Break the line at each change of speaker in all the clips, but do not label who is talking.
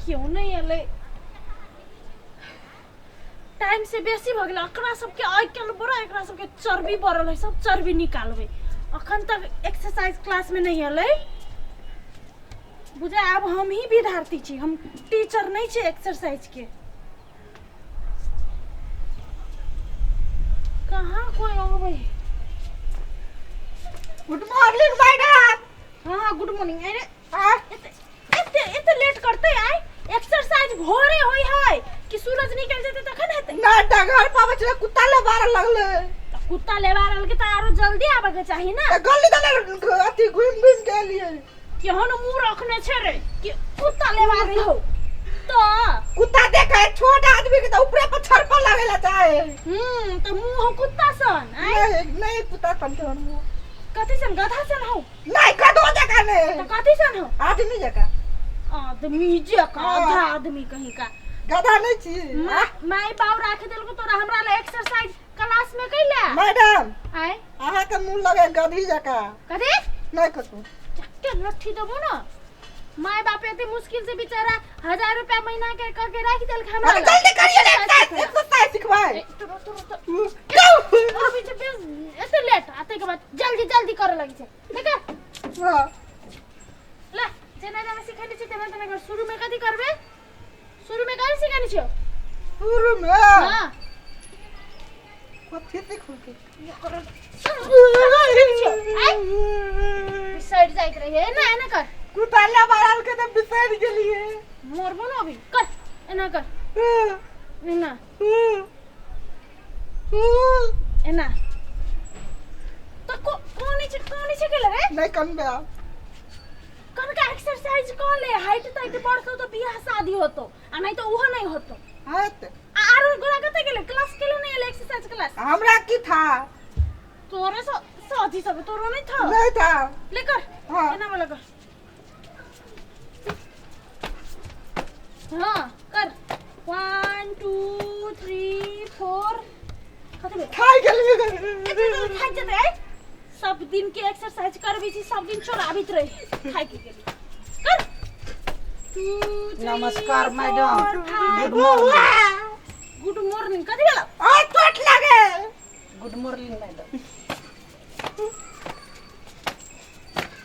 क्यों नहीं अले टाइम से बेसी भ गेल एकरा सबके आइ काल बड़ा एकरा सबके चर्बी बढ़ल है सब चर्बी निकालबे अखन तक एक्सरसाइज क्लास में नहीं अले बुझे अब हम ही विद्यार्थी छी हम टीचर नहीं छी एक्सरसाइज के कहाँ कोई आवे
गुड मॉर्निंग मैडम।
हाँ गुड मॉर्निंग अरे इतने लेट करते आए एक्सरसाइज भोरे होई है कि सूरज निकल जेते तखन हेते
ना डगर पावे छले कुत्ता ले बार लगले
कुत्ता लेवा रहल के त आरो जल्दी आवे के चाहिए ना
गली दले अति घूम घूम के लिए
केहन मुंह रखने छे रे कि कुत्ता लेवा रही हो तो
कुत्ता देखे छोटा आदमी के तो ऊपर पर छरपा लागेला चाहे
तो मुंह हो कुत्ता सन
नहीं कुत्ता सन के मुंह
कथि सन गधा सन हो
नहीं गधो जका ने
तो कथि सन हो
आदमी जका
आदमी जका आधा आदमी कहीं का
गधा नहीं छी
माई बाऊ राखे देल को तोरा हमरा ले एक्सरसाइज क्लास में कैला
मैडम
आए
आहा के मुंह लगे गधी जका
कथि
नहीं कतो
चक्के लट्ठी देबो ना माय बाप एते मुश्किल से बेचारा 1000 रुपया महीना के करके राख देल के हमरा
जल्दी करिए एक्सरसाइज सिखवाए
अभी जब एते लेट आते के बाद जल्दी जल्दी करे लगी छे देख
हां
ला जेना जेना सिखानी छी तेना तेना शुरू में कथि करबे शुरू में कथि सिखानी छी
शुरू में
हां
कथि सिखू के
ये कर साइड जाइत रही है ना एना कर
कुत्ता ले बारल के तो बिसर गेलिए
मोर बनो अभी कर एना कर एना एना तो कोनी छे के लगे
नहीं कन बे
कन का एक्सरसाइज कर ले हाइट तक बढ़तो तो बियाह शादी होतो आ नहीं तो ओहो नहीं होतो
हाथ
आरो गोरा कते गेले क्लास केलो नहीं ले एक्सरसाइज क्लास
हमरा की था
तोरे साथी सब तोरो नहीं था
नहीं था
लेकर
हां
एना वाला कर हां कर 1 2 3 4 खत्म
खाई गेलिए
कितने खाई जते सब दिन के एक्सरसाइज करबी छी सब दिन छोड़ाबित रही खाई के गेली कर 2 3
नमस्कार madam
good morning good morning कथि भेला
आ चोट लागे गुड मॉर्निंग मैडम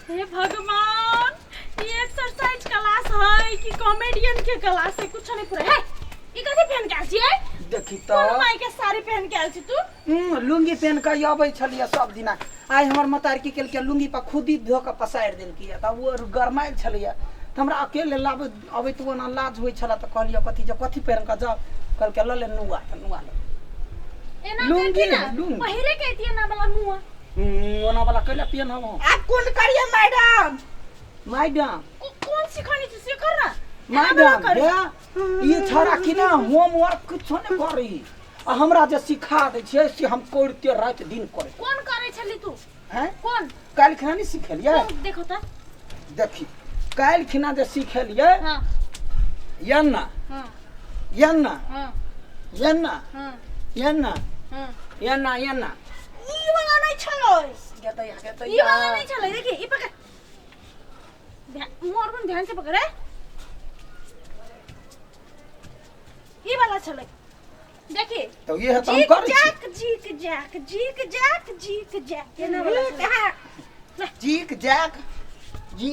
हे भगवान ये एक्सरसाइज क्लास है कि कॉमेडियन के क्लास है कुछ नहीं पूरा है ई कथि पहन के आल छी
देखी तो
कोन माई के साड़ी पहन के आल छी तू
लुंगी पहन के आबै छलिए सब दिना आइ हमर मतार की केल के लुंगी पर खुदी धो के पसार देल की त वो गरमाइल छलिए त हमरा अकेले लाबे अबै तो ना लाज होय छला त कहलिए कथि पहन के जाओ कल के ल ले नुआ
एना
लुंगी
ना पहले कहती ना वाला मुआ
ओना वाला कैला पेन हम आप कौन करिए मैडम मैडम
कौन सिखानी थी सिखर ना
मैडम ये छोरा कि ना होमवर्क कुछ नहीं करी आ हमरा जे सिखा दे छे से हम करते रात दिन करे
कौन करे छली तू
हैं
कौन
काल खना नहीं सिखलिए
देखो त
देखी काल खना जे सिखलिए
हां
यन्ना
हां
यन्ना
हां
यन्ना
हां
यन्ना
हां
यन्ना
ई वाला नहीं छलो
गेता
ई वाला नहीं छलो देखी ई पकड़ मोर बन ध्यान से पकड़ ई वाला छलो देखी
तो ये है तो हम कर
जीक जैक ये ना वाला
जीक जैक जी
ई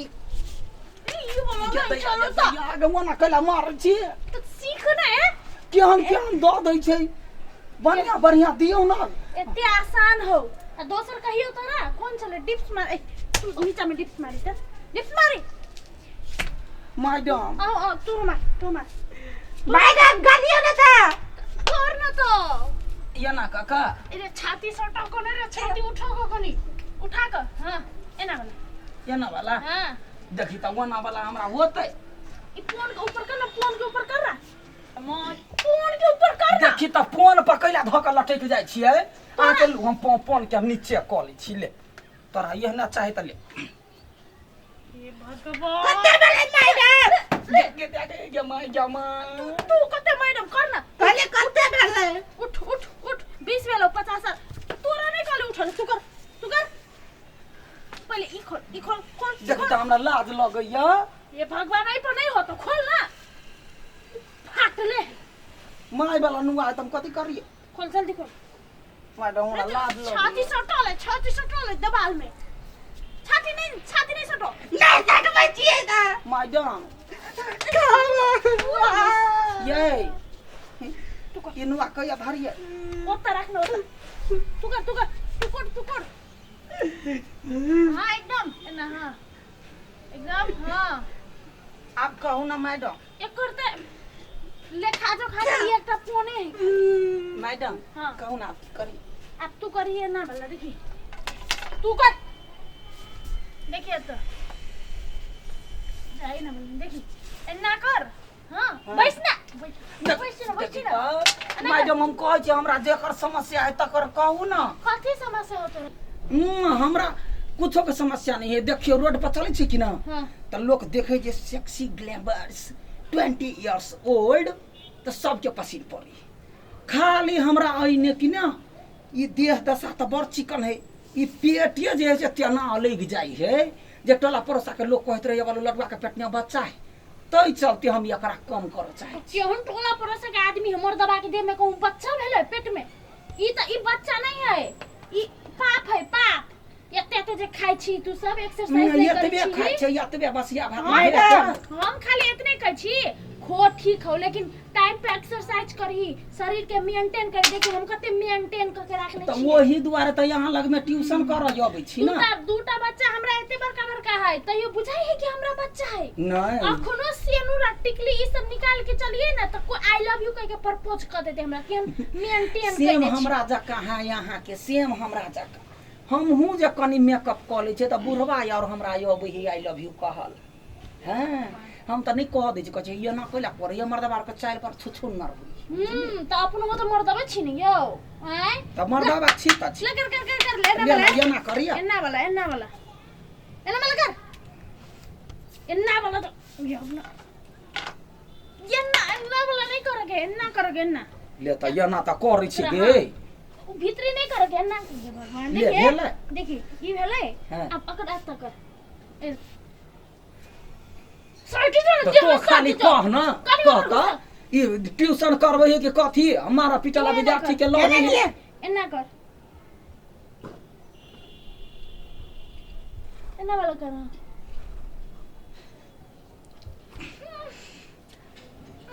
वाला नहीं छलो त
आगे वना कला मार छी
तो सीख ना है
केहन द दै छै बढ़िया बढ़िया दियो ना
एते आसान हो आ दोसर कहियो तो ना कौन चले डिप्स मार नीचा में डिप्स मारी त डिप्स मारी
मैडम
आओ तू मार
मैडम गालियो ना था
और ना तो
ये ना काका
इरे छाती सटा को रे छाती उठो को कोनी उठा कर हां एना वाला
ये ना वाला
हां
देखी त वना वाला हमरा होतै
ई फोन के ऊपर कर ना फोन के ऊपर कर ना फोन के ऊपर कर ना
देखी त फोन पकैला धक लटक जाय छियै आके हम फोन के नीचे क लै छी ले तोरा ये ना चाहे त ले
हे भगवान
कते बेले मैडम देख जमा
तू कते मैडम कर ना
पहले कते बेले
उठ 20 वेलो 50 तोरा नहीं खाली उठल तू कर पहले ई खोल
देख त हमरा लाज लगैया
ये भगवान आई पर नहीं हो तो खोल ना
माय वाला नुआ है तुम कथी करिए
खोल जल्दी खोल
मैडम हमरा लाज लो
छाती सटल है दबाल में छाती नहीं सटो
नहीं सटबै छियै ना मैडम ये ये नुआ कहिया धरिए
ओत्ता राख्नु हो तू कर हाँ एकदम ना हाँ एकदम हाँ
आप कहू ना मैडम
एक करते लेखा जो खा ये एकटा पोने
मैडम
हाँ
कहू ना आप करी
अब तू करिए ना भला देखी तू कर देखिए तो जाई ना भला देखी एना कर हाँ बैठ ना
मैडम हम कहै छी हमरा जेकर समस्या है तकर कहू ना
कथी समस्या होते
हमरा कुछो के समस्या नहीं है देखियो रोड पर चलै छी कि ना
हाँ
त लोग देखे जे सेक्सी ग्लैमर्स 20 इयर्स ओल्ड तो सबके पसीन पड़ी खाली हमरा आईने कि ना ये देह दशा तो बड़ चिकन है ये पेटिए जे है से तेना लग जाई है जे टोला पड़ोसा के लोग कहत रहे वाला लड़वा के पेट में बच्चा है तै चलते हम एकरा कम कर चाहे
केहन टोला पड़ोसा के आदमी हमर दबा के देह में कहूं बच्चा भेले पेट में ई बच्चा नहीं है ई पाप है पाप एते जे खाइ छी तू सब एक्सरसाइज नहीं करै छी
एतबे खाइ छै एतबे बसिया भात
हम खाली इतने कहै छी खो ठीक हो लेकिन टाइम पे एक्सरसाइज करी शरीर के मेंटेन कर देखि हम कते मेंटेन क के राखले छी
त वही दुआरे त यहां लग में ट्यूशन कर आबै छी ना
दूटा बच्चा हमरा एते बड़का है तइयो बुझाई है कि हमरा बच्चा है
नहीं
अखनो सेनुरा टिकली ई सब निकाल के चलिए ना त कोई आई लव यू कह के प्रपोज कर देते हमरा कि हम मेंटेन कर
सेम हमरा जका है यहां के सेम हमरा जका हम हूं जे कनी मेकअप क लै छै त बुढ़वा और हमरा अबै है आई लव यू कहल हां हम त नहीं कह दे छै कहै छै ये ना कइला पर ये मर्दबार के चाइल पर छुछुन न रही
त अपनो म त मर्दबा छी नि यो हैं
त मर्दबा छी त छी
कर ले
ये ना करिया
एन्ना वाला कर एन्ना वाला तो ये अपना एन्ना वाला नहीं करोगे एन्ना
ले त ये ना त करै छी गे
भीतरी नहीं करोगे एन्ना ये भगवान देखी ई भेलै अब अकर आता कर
तो खाली कह ना कह त ई ट्यूशन करबै है कि कथी हमारा पिटला विद्यार्थी के लगे है
एन्ना कर एन्ना वाला कर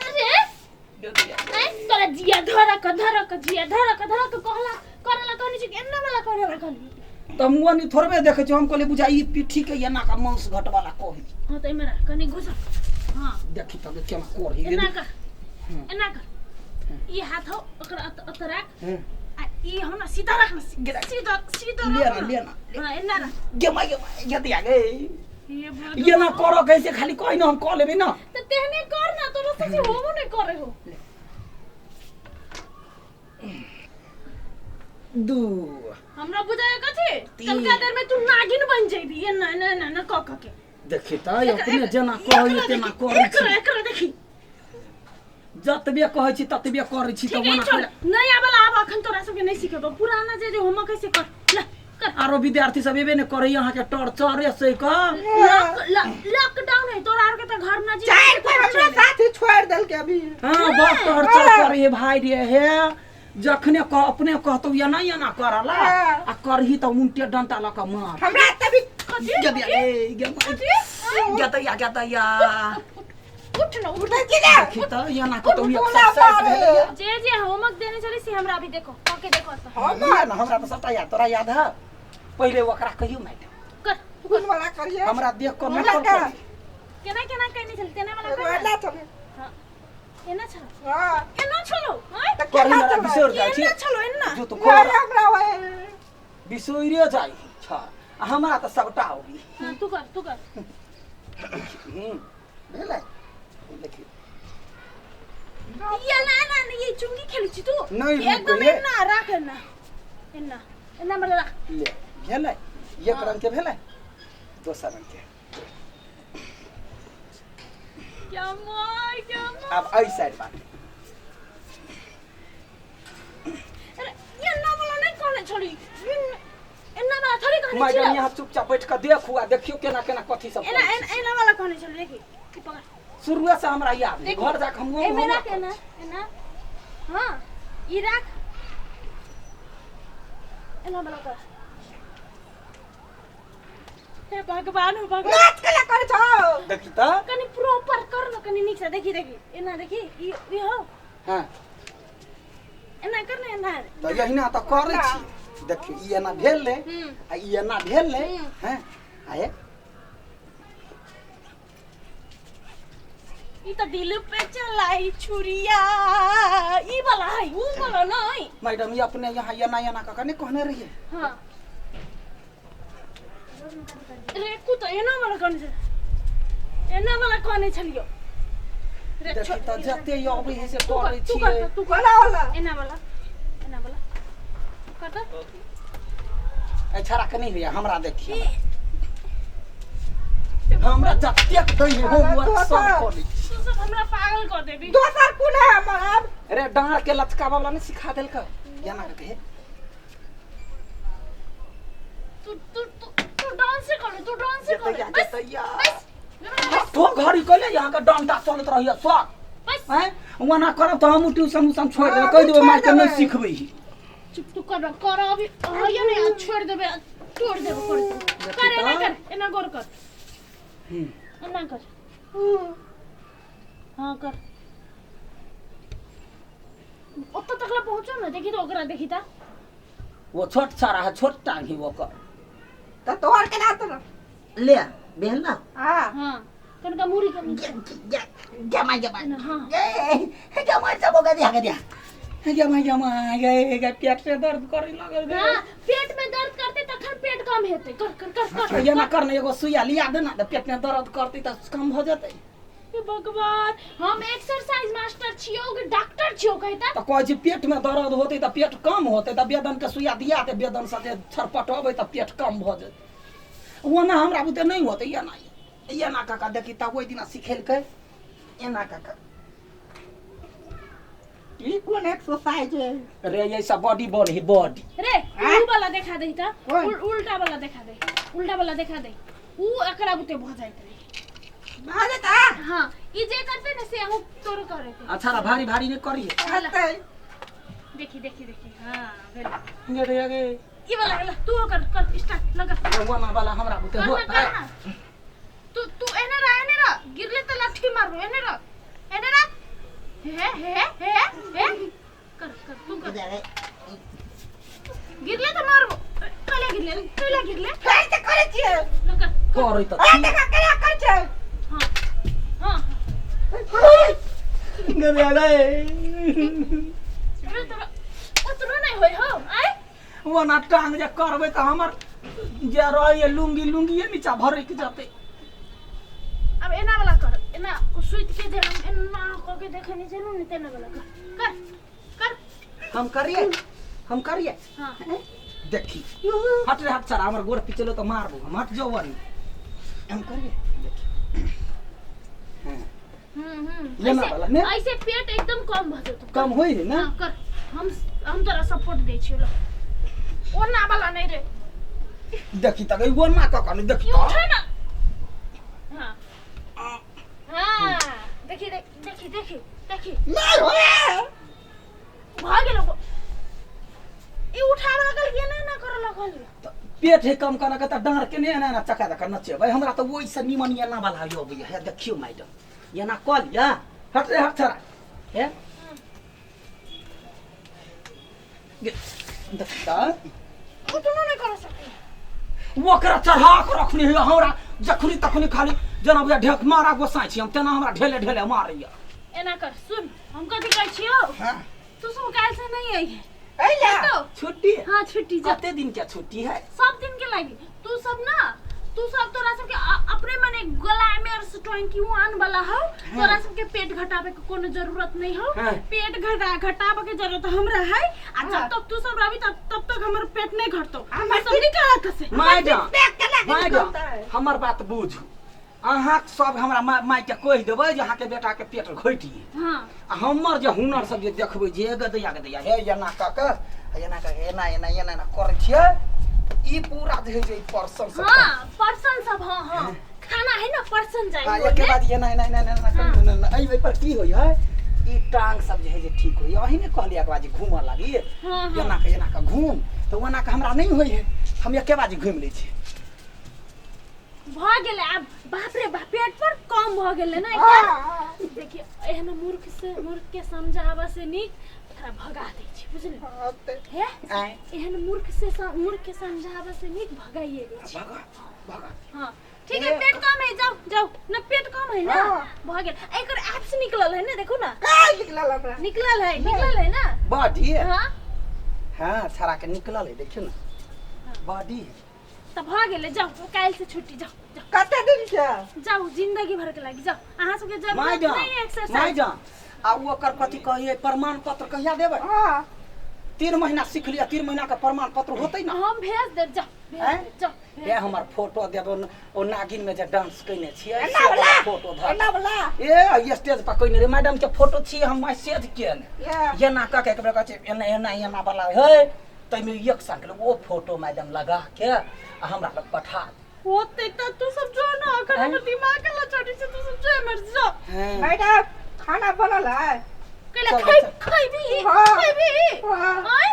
अरे तोरा जिया धरक कहला करला कहनी छी एन्ना वाला करे कहली
त मुआ नि थोड़बे देखे छ हम कहले बुझाई पीठी के एना का मांस घट वाला कहै
हां त इमेरा कनी घुस हां
देखि त केना करही
एन्ना कर ई हाथ हो ओकर अतराक आ ई हो ना सीधा रख ना सीधा
ले ना
हां एन्ना रख
गे दिया गे ये ना करो कैसे खाली कोई ना हम कह लेबे ना
त तेहने कर ना तोरा से होबो नहीं करे हो
दू
हमरा बुझाय कथि कलका देर में तू नागिन बन जइबी ये ना क के
देखि त अपने जना कहै तेना करै छी
एकरा देखी
जतबे कहै छी ततबे करै छी त ओना
नया वाला अब अखन तोरा सबके नहीं सिखेबो पुराना जे हम कैसे कर ले कर
आरो विद्यार्थी सब एबे ने करे यहाँ के टॉर्चर से का
लॉकडाउन है तोरा आर के त घर नजीक
चार कोई हमरा साथी छोड़ देल के अभी हां बहुत टॉर्चर करे भाई रे हे जखने कह अपने कहतो या ना करला आ करही त उल्टे डंटा ल के मार हमरा तभी गया
उठ ना उठ
देखि त या ना कहतो एक्सरसाइज
जे होमवर्क देने चली से हमरा अभी देखो के देखो त
हमरा त सबटा याद तोरा याद है पहिले ओकरा कहियो मैडम
कर
कौन वाला करिए हमरा देख के मैडम
केना कहनी चलते ना वाला वाला चले हां एना छलो हां एना छलो हां
त करी हमरा बिसर जाय छी
एना छलो एना
जो तो कर हमरा बिसोइरे जाय छ हमरा त सबटा होगी
हां तू कर
भेलै देखि
ये ना ये चुंगी खेली छी तू एकदम एना राख एना मला
ले भेलै एक रंग के भेलै दोसर रंग के
क्या माय
अब आई साइड बात
अरे ये ना वाला नहीं कहले छोड़ी एना वाला थोड़ी कहनी छी
मैडम यहाँ चुपचाप बैठ के देखू आ देखियो केना कथि सब
एना वाला कहने चल देखी
शुरुए से हमरा याद है घर जाके हम
ए मेरा केना एना हाँ ई राख एना वाला कर हे भगवान हो भगवान
नाच के कर छौ देखी त
कनी प्रॉपर कर न कनी नीक से देखी एना देखी ई हो
हां
एना कर न एना
त यहिना त करै छी देखी ई एना भेल ले आ ई एना भेल ले हैं आए
ई त दिल पे चलाई छुरिया ई वाला है ऊ वाला नहीं
मैडम ये अपने यहाँ एना एना का कने कहने रहिए
हां रे कु त एना वाला कने छ एना वाला कने छलियो रे
देखी त जते अबै है से
तू
करै
कर
छी
तू कर
वाला
एना वाला कर त
ए छरा के नहीं होया हमरा देखिए हमरा जते दै हो वो सब करै
तू सब हमरा पागल कर देबी
दोसर कोन है हमर अरे डांर के लचकावा वाला ने सिखा देल का एना के कहे
तू डांस से कर तू डांस से कर
जते यार तो घड़ी कहले यहाँ का डंडा चलत रहिया सब
बस
हैं वना करब त हम ट्यूशन छोड़ देब कह देब मार के नहीं सिखबै
चुप तू कर अभी आयो नहीं छोड़ देबे तोड़ देबे कर एना गोर कर एना कर हां कर ओत्ता तकला पहुंचो ना देखी तो ओकरा देखी ता
वो छोट सारा है छोट टांग ही वो कर
त तोहर के ना तो
ले बेहन ना
हां कनका मुरी कर
जमा
हां
ए जमा सब हो गया जमा ये पेट से दर्द करे लगल दे
हां पेट में दर्द करते तखन पेट कम हेते कर
ये ना करने एगो सुइया लिया दे ना पेट में दर्द करती त कम हो जतै
हे भगवान हम एक्सरसाइज मास्टर छियो कि डॉक्टर छियो कहता
त कहै छी पेट में दर्द होतै त पेट कम होतै त वेदन के सुइया दिया दे वेदन से जे छरपटबै त पेट कम भ जेतै ओना हमरा बुते नहीं होतै ये ना काका देखी त ओइ दिना सिखेलकै एना काका
ई कोन एक्सरसाइज है
रे ऐसा बॉडी बन है बॉडी
रे ऊ वाला देखा दे ता उल्टा वाला देखा दे ऊ एकरा बुते भ जाइत रे
मारे ता
हां ई जे करते ने से हम तोर करे थे
अच्छा रा भारी भारी ने करिए
हते
देखी हां भेल
ये रे आगे
ई वाला तू कर स्टार्ट लगा
वना वाला हमरा बुते हो
तू एने रा गिरले त लाठी मारबो एने रा हे कर तू कर गिरले त मारबो कले गिरले
काय त करे छी
लगा
करै त
आ देखा क्या कर छै
हां
गरे आगे
रे तोरा उतरो नहीं होय हो आय
वना टांग जे करबै त हमर जे रही लुंगी नीचा भरे के जाते
अब एना वाला कर एना सुइत के दे हम एना क के देखे नहीं चलू नहीं तेना वाला कर
हम करिए
हां
देखी हट रे हट सारा हमर गोड़ पिचलो त मारबो हम हट जाओ वाली हम करिए देखी लेना वाला ने
ऐसे पेट एकदम कम भ जतो
कम होई है ना
हां कर हम तोरा सपोर्ट दै छियो ओना वाला नहीं रे
देखी त गई वो ना का कने देखी
क्यों
त
उठा ना हां देखी
नहीं होए
भागे लोग ई उठावे लगल के ना करे लगल
पेट है कम करना का डांर के ने ना चका द करना चाहिए भाई हमरा तो वही से निमन ये ना वाला यो भैया है देखियो मैडम ये ना कॉल या हट रे हट छरा है देखता
उतना नहीं कर सकते
वो करा चढ़ा के रखनी है हमरा जखनी तखनी खाली जना बुझा ढेक मारा गोसाई छी हम तेना हमरा ढेले मारैया
एना कर सुन हम कथि कहै छियो
हां
तू सब काल से नहीं आई है
अइला
तो
छुट्टी
हां छुट्टी जा
कितने दिन क्या छुट्टी है
सब दिन के लागी तू सब तोरा सब के अपने मने ग्लैमर्स 21 वाला हो तोरा सब के पेट घटावे के कोनो जरूरत नहीं हो पेट घटावे के जरूरत हमरा है आ जब तक तू सब रही तब तक हमर पेट नहीं घटतो हम सब निकाल कसे
मैडम हमर बात बुझू अहाँ सब हमरा माई के कह देबै जे अहाँ के बेटा के पेट घटिए
हां
हमर जे हुनर सब जे देखबै जे गदैया हे एना एना करै छियै ई पूरा जे जे पर्सन सब
हां पर्सन सब हां खाना है ना पर्सन जाय
हां एक के बाद एना एई पर की होई है ई टांग सब जे है जे ठीक होई अही ने कहलिया के बाजी घूमऽ लागी
हाँ हाँ
एना के घूम तो ओना के हमरा नहीं होई है हम एके बाजी घूम लै छी
भ गेले अब बाप रे बाप पेट पर कम भ गेले ना
हाँ।
देखिए एहन मूर्ख के समझावा से नीक एकरा भगा दै छी बुझले हे
आए
एहन मूर्ख के समझावा से नीक भगाइए दै छी
भगा
हां ठीक है पेट कम है जाओ ना पेट कम है ना
हाँ।
भ गेल एकर एप्स निकलल है ना देखो ना
काय निकलल हमरा
निकलल है ना
बॉडी
हां
हां छड़ा के निकलल है देखियो ना बॉडी
त भ गेले जाओ काल से छुट्टी जाओ
कते दिन के
जाओ जिंदगी भर के लागि जाओ अहाँ सबके जरूरत नहीं है एक्सरसाइज
माय जा आ वो कर कथि कहिए प्रमाण पत्र कहिया देबै
हां
3 महीना सीख लिया 3 महीना का प्रमाण पत्र होतै ना
हम भेज दे जाओ
हैं?
भेज जाओ
ये हमर फोटो देबो ओ नागिन में जे डांस कइने छियै
एना वाला
फोटो धर
एना वाला
ए स्टेज पर कइने रे मैडम के फोटो छी हम मैसेज केने
ये
ये ना का के एक बेर कहै छै एना वाला हे तै में एक साल वो फोटो मैडम लगा के आ हमरा लग पठा
होते त तू सब जो ना अगर
हैं?
हमर दिमाग के लचड़ी से तू सब जो मर जा
हैं
मैडम खाना बनल है
कहले
चल,
खाई
चल।
खाई
हाँ।
भी
हाँ।
आय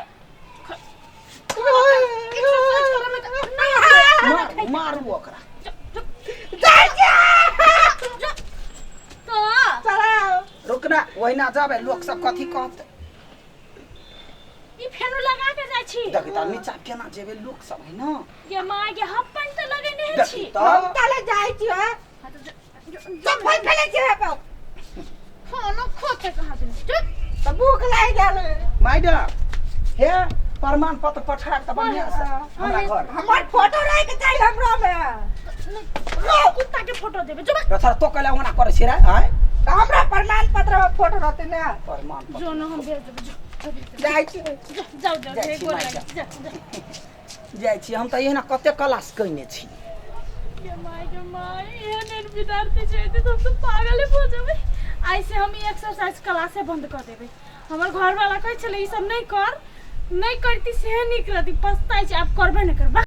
एक्सरसाइज करे में त नहीं
मारू ओकरा
जाय जा
तो
चलो
रुकना ओहिना जाबे लोग सब कथि कहत
ई फेनु लगा के जाय छी
देखि त नीचा केना जेबे लोग सब है ना
ये माय के हप्पन त लगे नहीं
देखि
छी
त
हम ताले जाय छी
हाँ, तो जा-
सब फल फले छी पे
खाना खोते कहाँ दिन चुप
तो भूख लाग गेल
मैडम हे प्रमाण पत्र पठा त बढ़िया से हमरा घर
हमर फोटो रह के चाहिए हमरा में
रो कुत्ता के फोटो देबे जो
रथर तो कहले ओना करे छी रे हैं
तो हमरा प्रमाण पत्र में फोटो रहते ना
प्रमाण पत्र
जो न हम भेज देबे जो
जाय छी
जाओ जाओ
जाइ
एक
छी,
और
माय
लगे जा
जाइ छी हम त एहिना कते क्लास कइने छी
के माय एहन विद्यार्थी छै त सब तो पागल हो जेबै आई से हम ई एक्सरसाइज क्लास बंद कर देबे हमर घर वाला कहै छले ई सब नहीं करती से निक रहती पछताई छै आप करबे नहीं करबा